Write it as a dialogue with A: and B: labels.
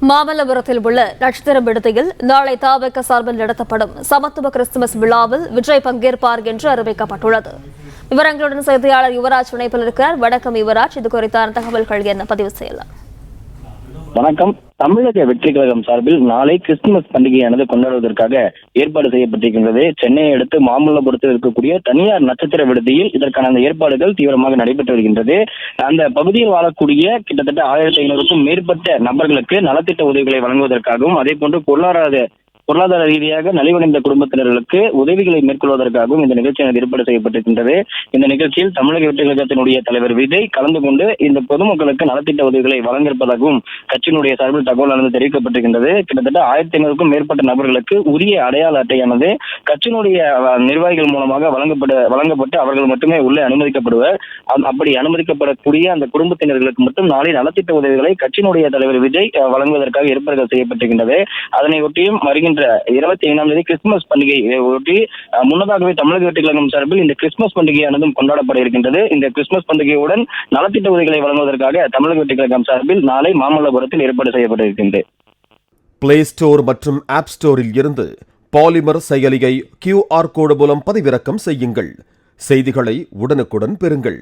A: மாமல்லபுரத்தில் உள்ள நட்சத்திரம் விடுதியில் நாளை தவிக சார்பில் நடத்தப்படும் சமத்துவ கிறிஸ்துமஸ் விழாவில் விஜய் பங்கேற்பார் என்று அறிவிக்கப்பட்டுள்ளது. விவரங்களுடன் செய்தியாளர் யுவராஜ் இணைப்பில் இருக்கிறார். வணக்கம் யுவராஜ், இது குறித்தான தகவல்கள் என்ன பதிவு செய்யலாம்?
B: வணக்கம். தமிழக வெற்றி கழகம் சார்பில் நாளை கிறிஸ்துமஸ் பண்டிகையானது கொண்டாடுவதற்காக ஏற்பாடு செய்யப்பட்டிருக்கின்றது. சென்னையை அடுத்து மாமல்லபுரத்தில் இருக்கக்கூடிய தனியார் நட்சத்திர விடுதியில் இதற்கான அந்த ஏற்பாடுகள் தீவிரமாக நடைபெற்று வருகின்றது. அந்த பகுதியில் வாழக்கூடிய கிட்டத்தட்ட 1500க்கும் மேற்பட்ட நபர்களுக்கு நலத்திட்ட உதவிகளை வழங்குவதற்காகவும் அதே போன்று பொருளாதார ரீதியாக நலிவடைந்த குடும்பத்தினர்களுக்கு உதவிகளை மேற்கொள்வதற்காகவும் இந்த நிகழ்ச்சியானது ஏற்பாடு செய்யப்பட்டிருக்கின்றது. இந்த நிகழ்ச்சியில் தமிழக வெற்றி கழகத்தினுடைய தலைவர் விஜய் கலந்து கொண்டு இந்த பொதுமக்களுக்கு நலத்திட்ட உதவிகளை வழங்க இருப்பதாகவும் கட்சியினுடைய சார்பில் தகவலானது தெரிவிக்கப்பட்டிருக்கின்றது. கிட்டத்தட்ட 1500க்கும் மேற்பட்ட நபர்களுக்கு உரிய அடையாள அட்டையானது கட்சியினுடைய நிர்வாகிகள் மூலமாக வழங்கப்பட்டு அவர்கள் மட்டுமே உள்ளே அனுமதிக்கப்படுவர். அப்படி அனுமதிக்கப்படக்கூடிய அந்த குடும்பத்தினர்களுக்கு மட்டும் நாளை நலத்திட்ட உதவிகளை கட்சியினுடைய தலைவர் விஜய் வழங்குவதற்காக ஏற்பாடுகள் செய்யப்பட்டிருக்கின்றது. அதனை ஒட்டியும் வருகின்ற 25ஆம் தேதி கிறிஸ்துமஸ் பண்டிகையை ஒட்டி முன்னதாகவே தமிழக வெற்றி கழகம் சார்பில் இந்த கிறிஸ்துமஸ் பண்டிகையானதும் கொண்டாடப்பட இருக்கின்றது. இந்த கிறிஸ்துமஸ் பண்டிகையுடன் நலத்திட்ட உதவிகளை வழங்குவதற்காக தமிழக வெற்றி கழகம் சார்பில் நாளை மாமல்லபுரத்தில் ஏற்பாடு செய்யப்பட்டிருக்கின்றது.
C: பிளே ஸ்டோர் மற்றும் ஆப் ஸ்டோரில் இருந்து பாலிமர் செயலியை QR கோடு மூலம் பதிவிறக்கம் செய்யுங்கள். செய்திகளை உடனுக்குடன் பெறுங்கள்.